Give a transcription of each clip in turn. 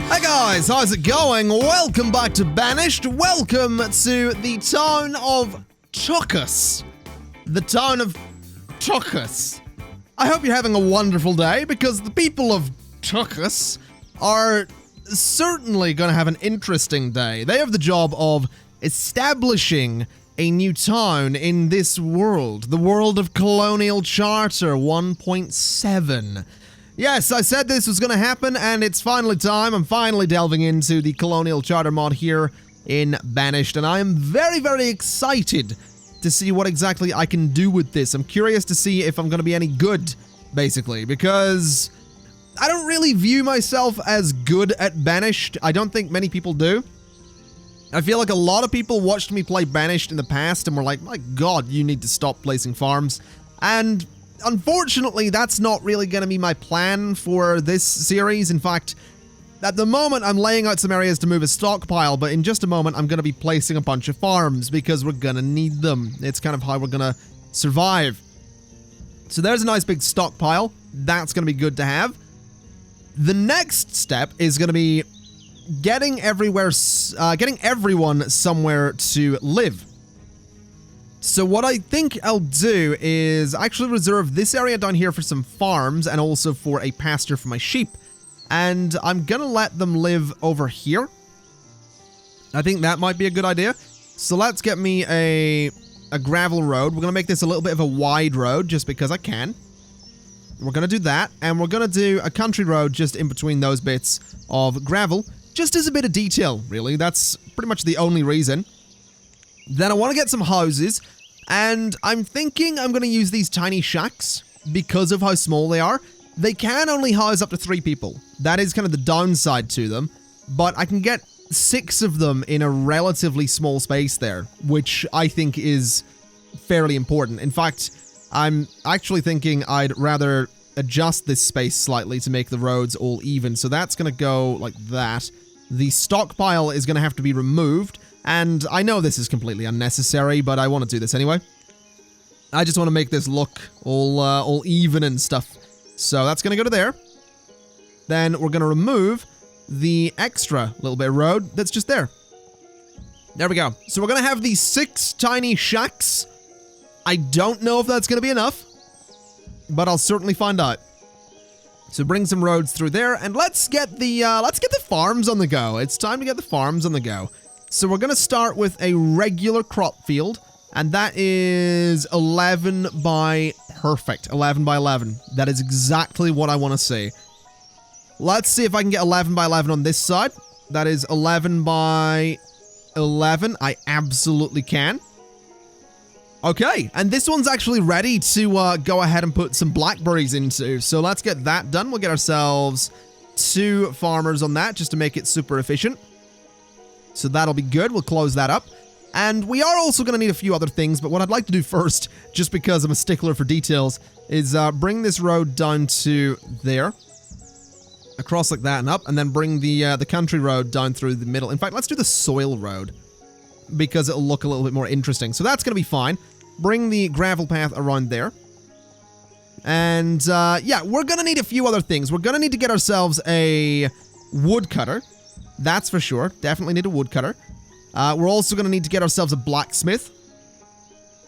Hey guys, how's it going? Welcome back to Banished. Welcome to the town of TUCHUS. The town of TUCHUS. I hope you're having a wonderful day, because the people of TUCHUS are certainly going to have an interesting day. They have the job of establishing a new town in this world, the world of Colonial Charter 1.7. Yes, I said this was going to happen, and it's finally time. I'm finally delving into the Colonial Charter mod here in Banished, and I am very, very excited to see what exactly I can do with this. I'm curious to see if I'm going to be any good, basically, because I don't really view myself as good at Banished. I don't think many people do. I feel like a lot of people watched me play Banished in the past and were like, my god, you need to stop placing farms. And unfortunately, that's not really going to be my plan for this series. In fact, at the moment, I'm laying out some areas to move a stockpile, but in just a moment, I'm going to be placing a bunch of farms because we're going to need them. It's kind of how we're going to survive. So there's a nice big stockpile. That's going to be good to have. The next step is going to be getting everyone somewhere to live. So what I think I'll do is actually reserve this area down here for some farms and also for a pasture for my sheep. And I'm gonna let them live over here. I think that might be a good idea. So let's get me a gravel road. We're gonna make this a little bit of a wide road just because I can. We're gonna do that, and we're gonna do a country road just in between those bits of gravel, just as a bit of detail, really. That's pretty much the only reason. Then I want to get some houses, and I'm thinking I'm going to use these tiny shacks because of how small they are. They can only house up to 3 people. That is kind of the downside to them, but I can get 6 of them in a relatively small space there, which I think is fairly important. In fact, I'm actually thinking I'd rather adjust this space slightly to make the roads all even, so that's going to go like that. The stockpile is going to have to be removed. And I know this is completely unnecessary, but I want to do this anyway. I just want to make this look all even and stuff. So that's going to go to there. Then we're going to remove the extra little bit of road that's just there. There we go. So we're going to have these 6 tiny shacks. I don't know if that's going to be enough, but I'll certainly find out. So bring some roads through there, and let's get the farms on the go. It's time to get the farms on the go. So we're going to start with a regular crop field, and that is 11 by perfect. 11 by 11. That is exactly what I want to see. Let's see if I can get 11 by 11 on this side. That is 11 by 11. I absolutely can. Okay, and this one's actually ready to go ahead and put some blackberries into. So let's get that done. We'll get ourselves 2 farmers on that just to make it super efficient. So that'll be good. We'll close that up. And we are also going to need a few other things, but what I'd like to do first, just because I'm a stickler for details, is bring this road down to there. Across like that and up, and then bring the country road down through the middle. In fact, let's do the soil road, because it'll look a little bit more interesting. So that's going to be fine. Bring the gravel path around there. And, yeah, we're going to need a few other things. We're going to need to get ourselves a woodcutter. That's for sure. Definitely need a woodcutter. We're also going to need to get ourselves a blacksmith.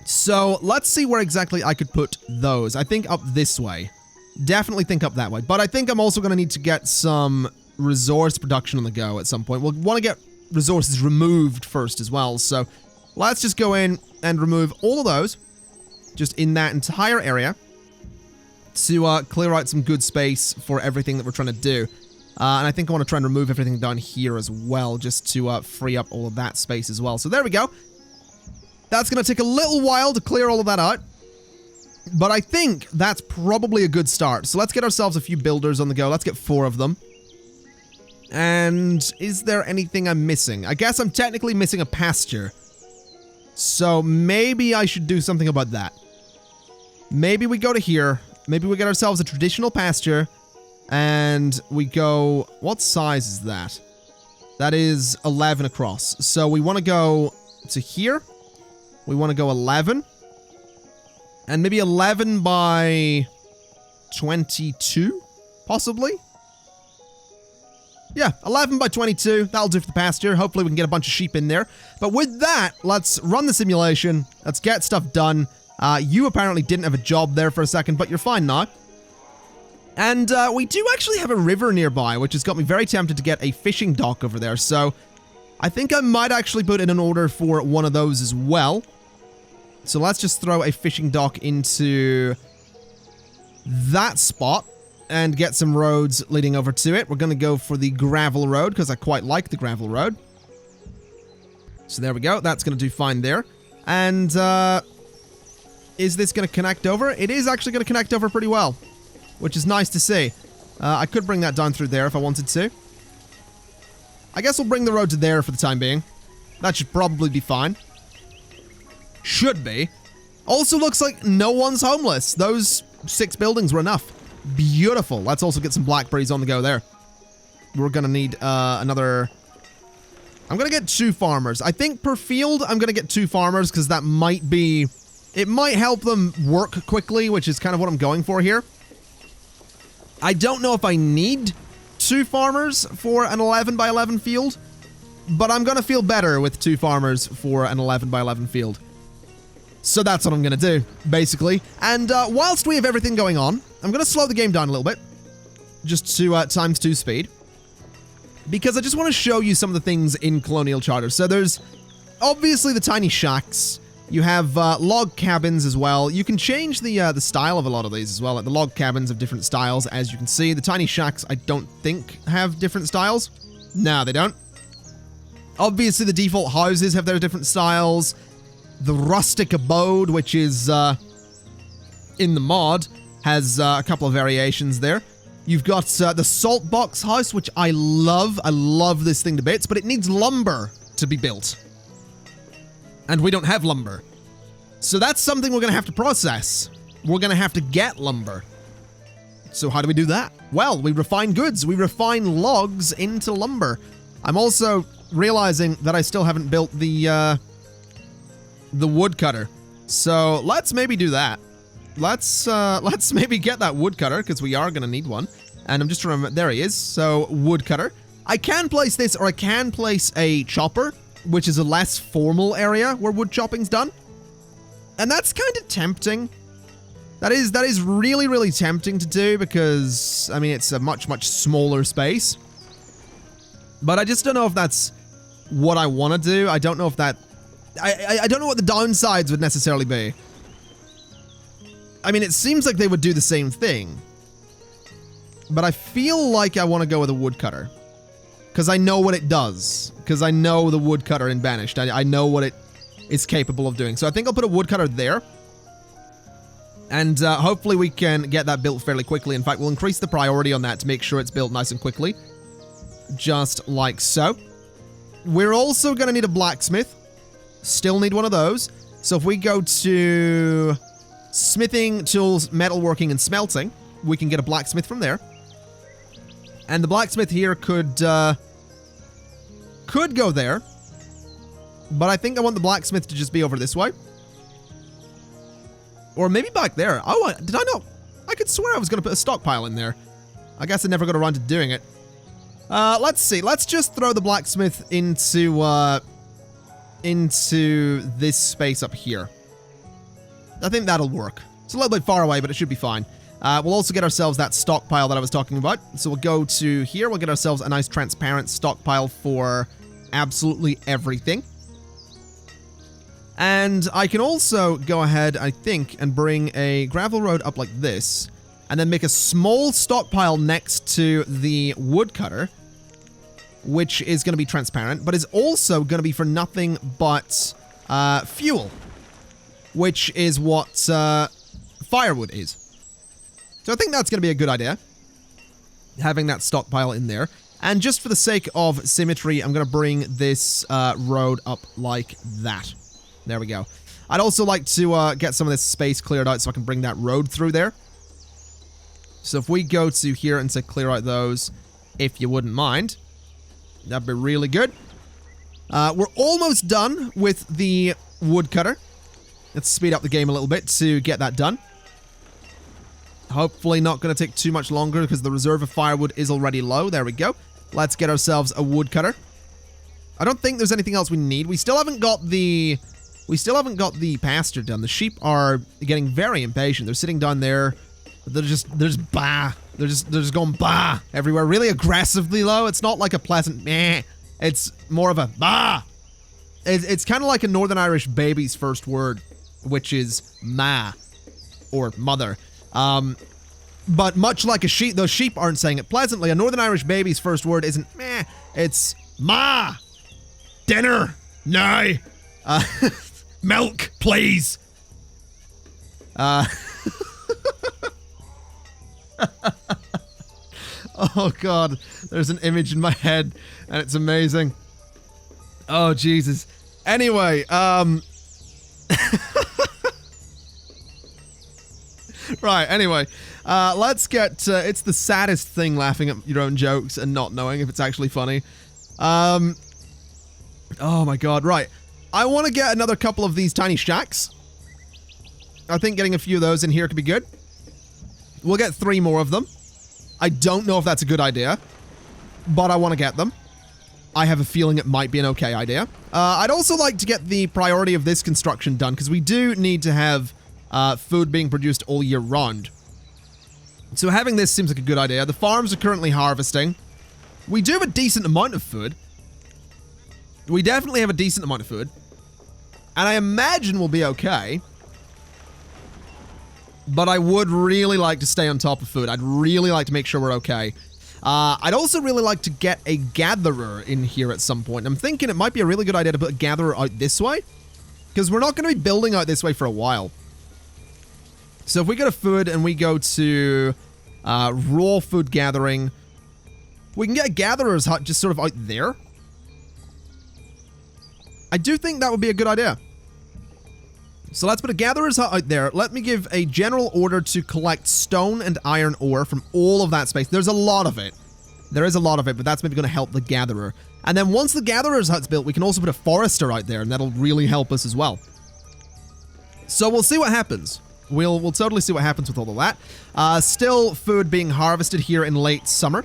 So let's see where exactly I could put those. I think up this way. Definitely think up that way. But I think I'm also going to need to get some resource production on the go at some point. We'll want to get resources removed first as well. So let's just go in and remove all of those. Just in that entire area. To clear out some good space for everything that we're trying to do. And I think I want to try and remove everything down here as well, just to free up all of that space as well. So there we go. That's going to take a little while to clear all of that out. But I think that's probably a good start. So let's get ourselves a few builders on the go. Let's get 4 of them. And is there anything I'm missing? I guess I'm technically missing a pasture. So maybe I should do something about that. Maybe we go to here. Maybe we get ourselves a traditional pasture. And we go, what size is that? That is 11 across. So we want to go to here. We want to go 11. And maybe 11 by 22, possibly? Yeah, 11 by 22. That'll do for the pasture. Hopefully we can get a bunch of sheep in there. But with that, let's run the simulation. Let's get stuff done. You apparently didn't have a job there for a second, but you're fine now. And we do actually have a river nearby, which has got me very tempted to get a fishing dock over there. So I think I might actually put in an order for one of those as well. So let's just throw a fishing dock into that spot and get some roads leading over to it. We're going to go for the gravel road because I quite like the gravel road. So there we go. That's going to do fine there. And is this going to connect over? It is actually going to connect over pretty well, which is nice to see. I could bring that down through there if I wanted to. I guess we'll bring the road to there for the time being. That should probably be fine. Should be. Also looks like no one's homeless. Those 6 buildings were enough. Beautiful. Let's also get some blackberries on the go there. We're going to need another... I'm going to get 2 farmers. I think per field, I'm going to get 2 farmers because that might be... It might help them work quickly, which is kind of what I'm going for here. I don't know if I need 2 farmers for an 11 by 11 field, but I'm going to feel better with 2 farmers for an 11 by 11 field. So that's what I'm going to do, basically. And whilst we have everything going on, I'm going to slow the game down a little bit, just to times 2 speed, because I just want to show you some of the things in Colonial Charter. So there's obviously the tiny shacks. You have log cabins as well. You can change the style of a lot of these as well. Like the log cabins have different styles, as you can see. The tiny shacks, I don't think, have different styles. No, they don't. Obviously, the default houses have their different styles. The rustic abode, which is in the mod, has a couple of variations there. You've got the salt box house, which I love. I love this thing to bits, but it needs lumber to be built. And we don't have lumber. So that's something we're going to have to process. We're going to have to get lumber. So how do we do that? Well, we refine goods. We refine logs into lumber. I'm also realizing that I still haven't built the woodcutter. So let's maybe do that. Let's maybe get that woodcutter, because we are going to need one. And I'm just trying to remember. There he is. So woodcutter. I can place this, or I can place a chopper, which is a less formal area where wood chopping's done. And that's kind of tempting. That is really, really tempting to do because, I mean, it's a much, much smaller space. But I just don't know if that's what I want to do. I don't know if that... I don't know what the downsides would necessarily be. I mean, it seems like they would do the same thing. But I feel like I want to go with a woodcutter. Because I know what it does. Because I know the woodcutter in Banished. I know what it is capable of doing. So I think I'll put a woodcutter there. And hopefully we can get that built fairly quickly. In fact, we'll increase the priority on that to make sure it's built nice and quickly. Just like so. We're also going to need a blacksmith. Still need one of those. So if we go to smithing, tools, metalworking, and smelting, we can get a blacksmith from there. And the blacksmith here could go there. But I think I want the blacksmith to just be over this way. Or maybe back there. Oh, did I know? I could swear I was going to put a stockpile in there. I guess I never got around to doing it. Let's see. Let's just throw the blacksmith into this space up here. I think that'll work. It's a little bit far away, but it should be fine. We'll also get ourselves that stockpile that I was talking about. So we'll go to here. We'll get ourselves a nice transparent stockpile for absolutely everything. And I can also go ahead, I think, and bring a gravel road up like this. And then make a small stockpile next to the woodcutter, which is going to be transparent, but is also going to be for nothing but fuel, which is what firewood is. So I think that's going to be a good idea, having that stockpile in there. And just for the sake of symmetry, I'm going to bring this road up like that. There we go. I'd also like to get some of this space cleared out so I can bring that road through there. So if we go to here and say clear out those, if you wouldn't mind, that'd be really good. We're almost done with the woodcutter. Let's speed up the game a little bit to get that done. Hopefully not going to take too much longer because the reserve of firewood is already low. There we go. Let's get ourselves a woodcutter. I don't think there's anything else we need. We still haven't got the pasture done. The sheep are getting very impatient. They're sitting down there. They're just going bah everywhere, really aggressively though. It's not like a pleasant meh. It's more of a bah. It's kind of like a Northern Irish baby's first word, which is ma, or mother. But much like a sheep, those sheep aren't saying it pleasantly. A Northern Irish baby's first word isn't meh, it's ma. Dinner, nay. Milk, please. Oh God, there's an image in my head and it's amazing. Oh Jesus. Anyway, right, anyway, let's get, it's the saddest thing laughing at your own jokes and not knowing if it's actually funny. Oh my God, right. I want to get another couple of these tiny shacks. I think getting a few of those in here could be good. We'll get 3 more of them. I don't know if that's a good idea, but I want to get them. I have a feeling it might be an okay idea. I'd also like to get the priority of this construction done, because we do need to have food being produced all year round. So having this seems like a good idea. The farms are currently harvesting. We do have a decent amount of food. We definitely have a decent amount of food. And I imagine we'll be okay. But I would really like to stay on top of food. I'd really like to make sure we're okay. I'd also really like to get a gatherer in here at some point. I'm thinking it might be a really good idea to put a gatherer out this way, because we're not going to be building out this way for a while. So if we go to food and we go to raw food gathering, we can get a gatherer's hut just sort of out there. I do think that would be a good idea. So let's put a gatherer's hut out there. Let me give a general order to collect stone and iron ore from all of that space. There's a lot of it. There is a lot of it, but that's maybe going to help the gatherer. And then once the gatherer's hut's built, we can also put a forester out there, and that'll really help us as well. So we'll see what happens. We'll totally see what happens with all of that. Still food being harvested here in late summer.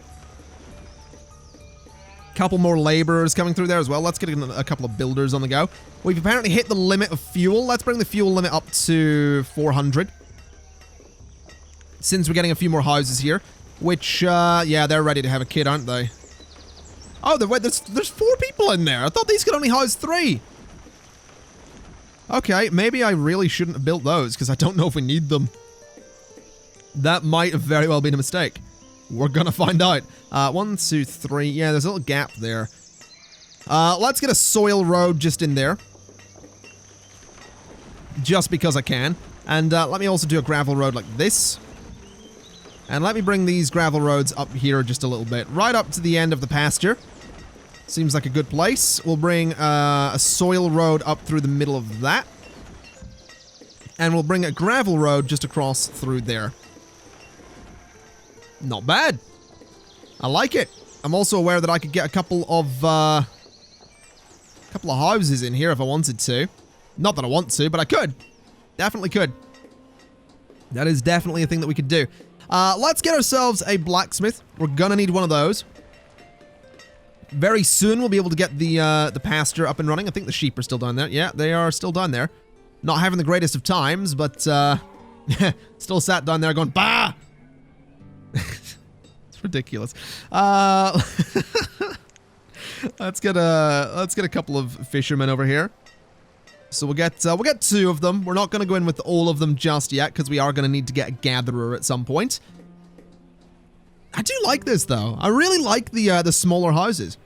Couple more laborers coming through there as well. Let's get a couple of builders on the go. We've apparently hit the limit of fuel. Let's bring the fuel limit up to 400. Since we're getting a few more houses here. Which, yeah, they're ready to have a kid, aren't they? Oh, wait, there's 4 people in there. I thought these could only house 3. Okay, maybe I really shouldn't have built those, because I don't know if we need them. That might have very well been a mistake. We're gonna find out. 1, 2, 3. Yeah, there's a little gap there. Let's get a soil road just in there. Just because I can. And let me also do a gravel road like this. And let me bring these gravel roads up here just a little bit. Right up to the end of the pasture. Seems like a good place. We'll bring a soil road up through the middle of that. And we'll bring a gravel road just across through there. Not bad. I like it. I'm also aware that I could get a couple of houses in here if I wanted to. Not that I want to, but I could. Definitely could. That is definitely a thing that we could do. Let's get ourselves a blacksmith. We're gonna need one of those. Very soon we'll be able to get the pasture up and running. I think the sheep are still down there. Yeah, they are still down there. Not having the greatest of times, but still sat down there going, bah! It's ridiculous. Let's get a couple of fishermen over here. So we'll get 2 of them. We're not going to go in with all of them just yet, because we are going to need to get a gatherer at some point. I do like this though. I really like the smaller houses.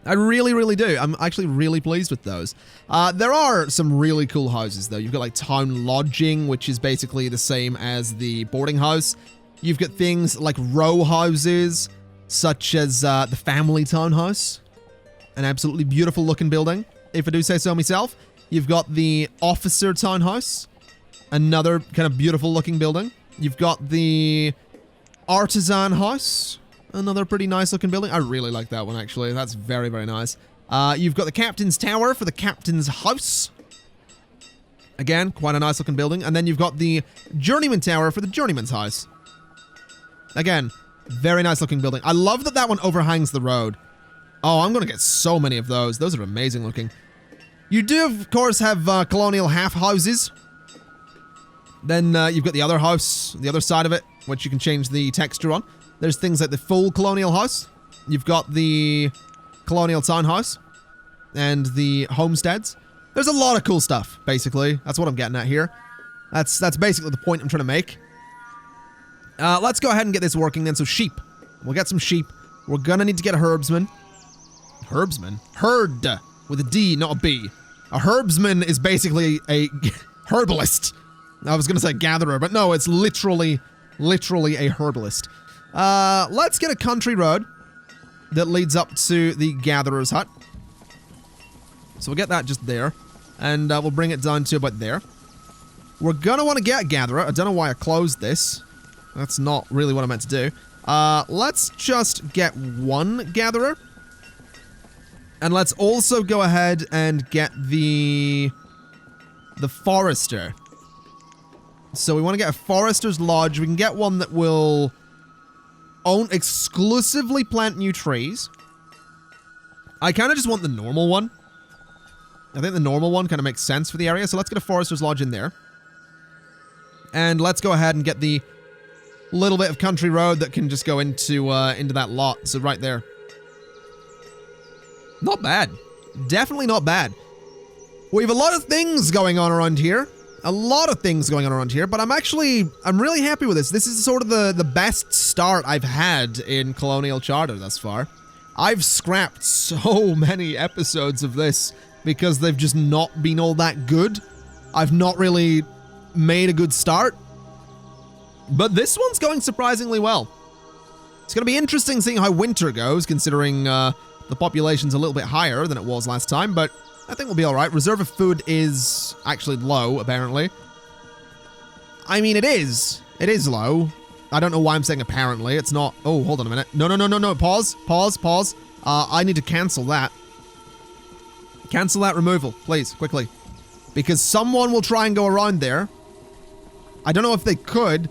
I really, really do. I'm actually really pleased with those. There are some really cool houses though. You've got like town lodging, which is basically the same as the boarding house. You've got things like row houses, such as the family townhouse. An absolutely beautiful looking building, if I do say so myself. You've got the officer townhouse, another kind of beautiful looking building. You've got the artisan house, another pretty nice looking building. I really like that one actually. That's very, very nice. You've got the captain's tower for the captain's house. Again, quite a nice looking building. And then you've got the journeyman tower for the journeyman's house. Again, Very nice looking building. I love that that one overhangs the road. Oh, I'm going to get so many of those. Those are amazing looking. You do, of course, have colonial half houses. Then you've got the other house, the other side of it, which you can change the texture on. There's things like the full colonial house. You've got the colonial townhouse and the homesteads. There's a lot of cool stuff, basically. That's what I'm getting at here. That's basically the point I'm trying to make. Let's go ahead and get this working then. So sheep. We'll get some sheep. We're gonna need to get a herbsman. Herbsman? Herd. With a D, not a B. A herbsman is basically a herbalist. I was gonna say gatherer, but no, it's literally a herbalist. Let's get a country road that leads up to the gatherer's hut. So we'll get that just there. And we'll bring it down to about there. We're gonna want to get a gatherer. I don't know why I closed this. That's not really what I meant to do. Let's just get one gatherer. And let's also go ahead and get the forester. So we want to get a forester's lodge. We can get one that will exclusively plant new trees. I kind of just want the normal one. I think the normal one kind of makes sense for the area. So let's get a forester's lodge in there. And let's go ahead and get the little bit of country road that can just go into that lot. So right there. Not bad. Definitely not bad. We have a lot of things going on around here. A lot of things going on around here, but I'm really happy with this. This is sort of the best start I've had in Colonial Charter thus far. I've scrapped so many episodes of this because they've just not been all that good. I've not really made a good start. But this one's going surprisingly well. It's going to be interesting seeing how winter goes, considering the population's a little bit higher than it was last time, but I think we'll be alright. Reserve of food is actually low, apparently. I mean, it is. It is low. I don't know why I'm saying apparently. It's not... Oh, hold on a minute. No. Pause. I need to cancel that. Cancel that removal, please, quickly. Because someone will try and go around there. I don't know if they could,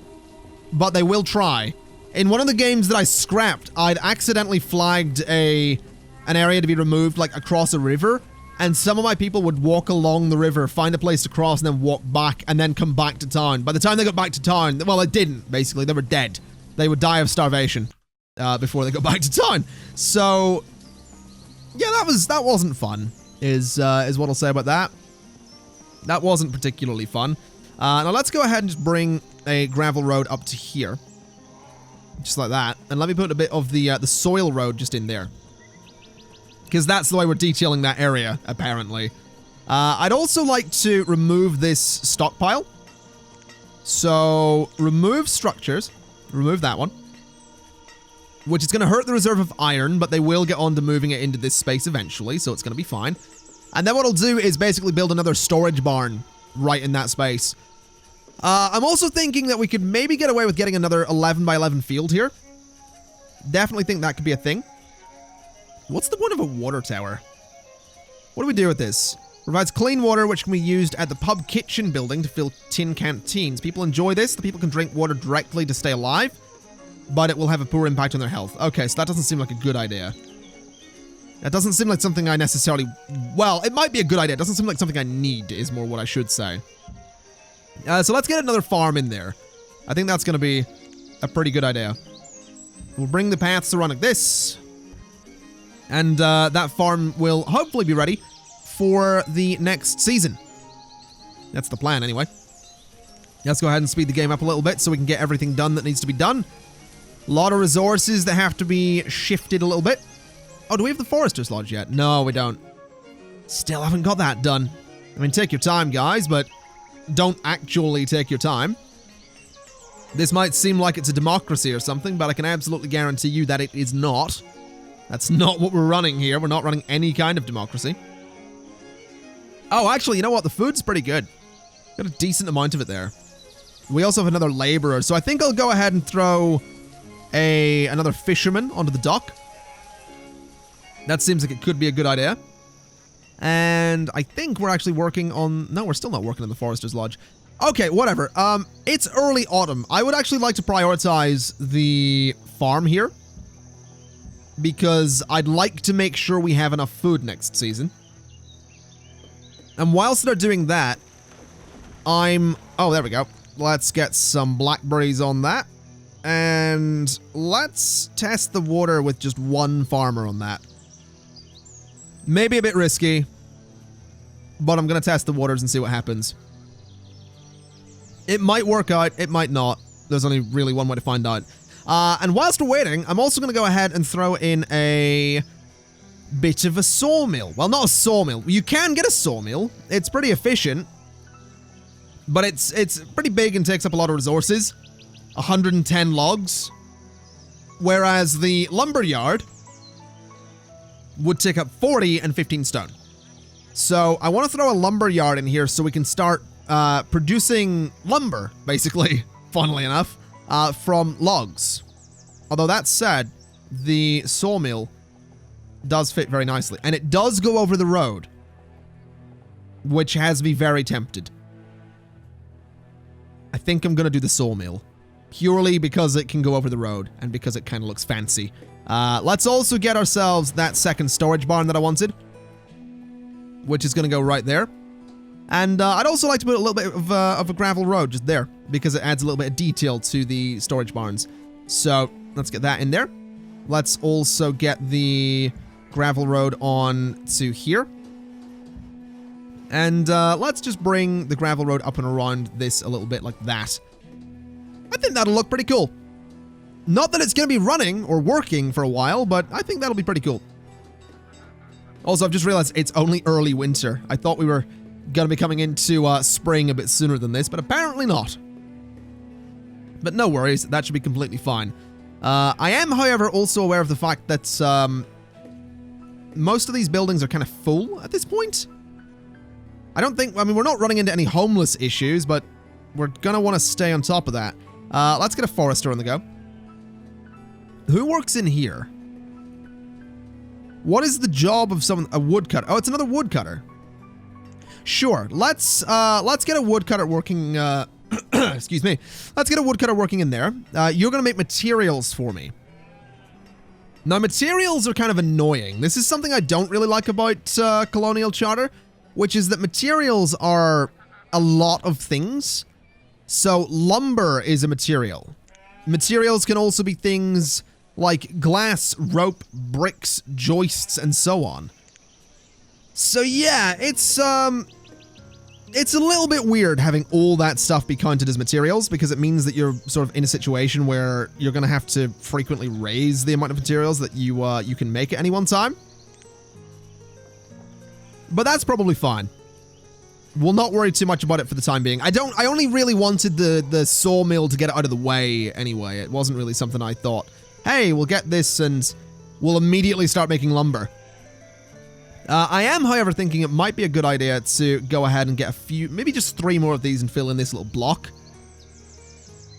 but they will try. In one of the games that I scrapped, I'd accidentally flagged an area to be removed, like across a river. And some of my people would walk along the river, find a place to cross, and then walk back, and then come back to town. By the time they got back to town, well, they didn't, basically. They were dead. They would die of starvation before they got back to town. So, yeah, that wasn't fun, is what I'll say about that. That wasn't particularly fun. Now, let's go ahead and just bring a gravel road up to here. Just like that. And let me put a bit of the soil road just in there. Because that's the way we're detailing that area, apparently. I'd also like to remove this stockpile. So, remove structures. Remove that one. Which is going to hurt the reserve of iron, but they will get on to moving it into this space eventually, so it's going to be fine. And then what I'll do is basically build another storage barn right in that space. I'm also thinking that we could maybe get away with getting another 11 by 11 field here. Definitely think that could be a thing. What's the point of a water tower? What do we do with this? Provides clean water which can be used at the pub kitchen building to fill tin canteens. People enjoy this. The people can drink water directly to stay alive, but it will have a poor impact on their health. Okay, so that doesn't seem like a good idea. That doesn't seem like something I necessarily... Well, it might be a good idea. It doesn't seem like something I need, is more what I should say. So let's get another farm in there. I think that's going to be a pretty good idea. We'll bring the paths around like this. And that farm will hopefully be ready for the next season. That's the plan, anyway. Let's go ahead and speed the game up a little bit so we can get everything done that needs to be done. A lot of resources that have to be shifted a little bit. Oh, do we have the Forester's Lodge yet? No, we don't. Still haven't got that done. I mean, take your time, guys, but don't actually take your time. This might seem like it's a democracy or something, but I can absolutely guarantee you that it is not. That's not what we're running here. We're not running any kind of democracy. Oh, actually, you know what? The food's pretty good. Got a decent amount of it there. We also have another laborer, so I think I'll go ahead and throw another fisherman onto the dock. That seems like it could be a good idea. And I think we're actually working on... No, we're still not working on the Forester's Lodge. Okay, whatever. It's early autumn. I would actually like to prioritize the farm here, because I'd like to make sure we have enough food next season. And whilst they're doing that, oh, there we go. Let's get some blackberries on that. And let's test the water with just one farmer on that. Maybe a bit risky, but I'm going to test the waters and see what happens. It might work out, it might not. There's only really one way to find out. And whilst we're waiting, I'm also going to go ahead and throw in a bit of a sawmill. Well, not a sawmill. You can get a sawmill. It's pretty efficient, but it's pretty big and takes up a lot of resources. 110 logs. Whereas the lumberyard would take up 40 and 15 stone. So I want to throw a lumberyard in here so we can start producing lumber, basically, funnily enough, from logs. Although that said, the sawmill does fit very nicely. And it does go over the road, which has me very tempted. I think I'm going to do the sawmill, purely because it can go over the road and because it kind of looks fancy. Let's also get ourselves that second storage barn that I wanted, which is going to go right there. And I'd also like to put a little bit of a gravel road just there, because it adds a little bit of detail to the storage barns. So let's get that in there. Let's also get the gravel road on to here. And let's just bring the gravel road up and around this a little bit like that. I think that'll look pretty cool. Not that it's going to be running or working for a while, but I think that'll be pretty cool. Also, I've just realized it's only early winter. I thought we were going to be coming into spring a bit sooner than this, but apparently not. But no worries, that should be completely fine. I am, however, also aware of the fact that most of these buildings are kind of full at this point. I mean, we're not running into any homeless issues, but we're going to want to stay on top of that. Let's get a forester on the go. Who works in here? What is the job of a woodcutter? Oh, it's another woodcutter. Sure, let's get a woodcutter working, excuse me. Let's get a woodcutter working in there. You're going to make materials for me. Now, materials are kind of annoying. This is something I don't really like about Colonial Charter, which is that materials are a lot of things. So, lumber is a material. Materials can also be things like glass, rope, bricks, joists, and so on. So yeah, it's a little bit weird having all that stuff be counted as materials, because it means that you're sort of in a situation where you're going to have to frequently raise the amount of materials that you can make at any one time. But that's probably fine. We'll not worry too much about it for the time being. I only really wanted the sawmill to get it out of the way anyway. It wasn't really something I thought, hey, we'll get this and we'll immediately start making lumber. I am, however, thinking it might be a good idea to go ahead and get a few, maybe just 3 more of these and fill in this little block.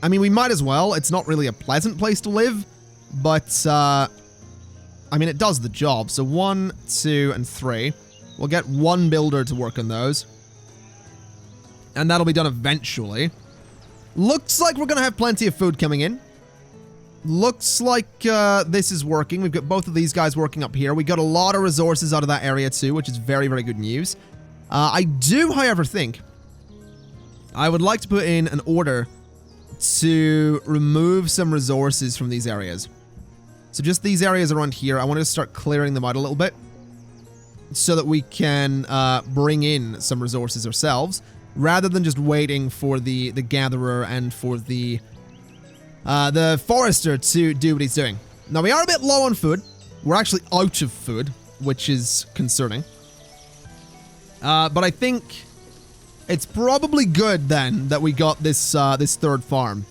I mean, we might as well. It's not really a pleasant place to live, but, I mean, it does the job. So 1, 2, and 3. We'll get 1 builder to work on those. And that'll be done eventually. Looks like we're going to have plenty of food coming in. Looks like this is working. We've got both of these guys working up here. We got a lot of resources out of that area too, which is very, very good news. I do, however, think I would like to put in an order to remove some resources from these areas. So just these areas around here, I want to start clearing them out a little bit so that we can bring in some resources ourselves, rather than just waiting for the gatherer and for the forester to do what he's doing. Now, we are a bit low on food. We're actually out of food, which is concerning. But I think it's probably good then that we got this this 3rd farm,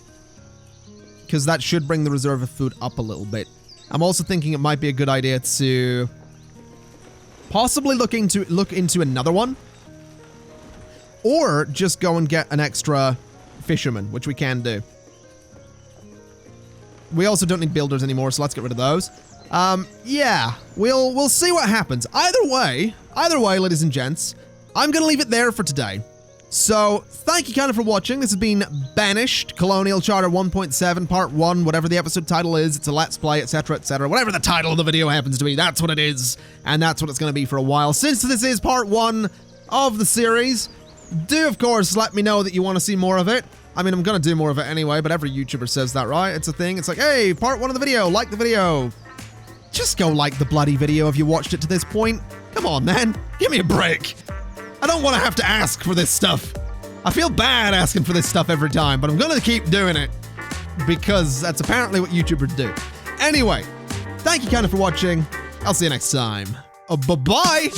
because that should bring the reserve of food up a little bit. I'm also thinking it might be a good idea to possibly look into another one, or just go and get an extra fisherman, which we can do. We also don't need builders anymore, so let's get rid of those. Yeah, we'll see what happens. Either way, ladies and gents, I'm gonna leave it there for today. So, thank you kind of for watching. This has been Banished, Colonial Charter 1.7, Part 1, whatever the episode title is. It's a Let's Play, etc., etc. Whatever the title of the video happens to be, that's what it is. And that's what it's going to be for a while. Since this is Part 1 of the series, do, of course, let me know that you want to see more of it. I mean, I'm going to do more of it anyway, but every YouTuber says that, right? It's a thing. It's like, hey, Part 1 of the video, like the video. Just go like the bloody video if you watched it to this point. Come on, man. Give me a break. I don't want to have to ask for this stuff. I feel bad asking for this stuff every time, but I'm going to keep doing it because that's apparently what YouTubers do. Anyway, thank you kind of for watching. I'll see you next time. Bye-bye.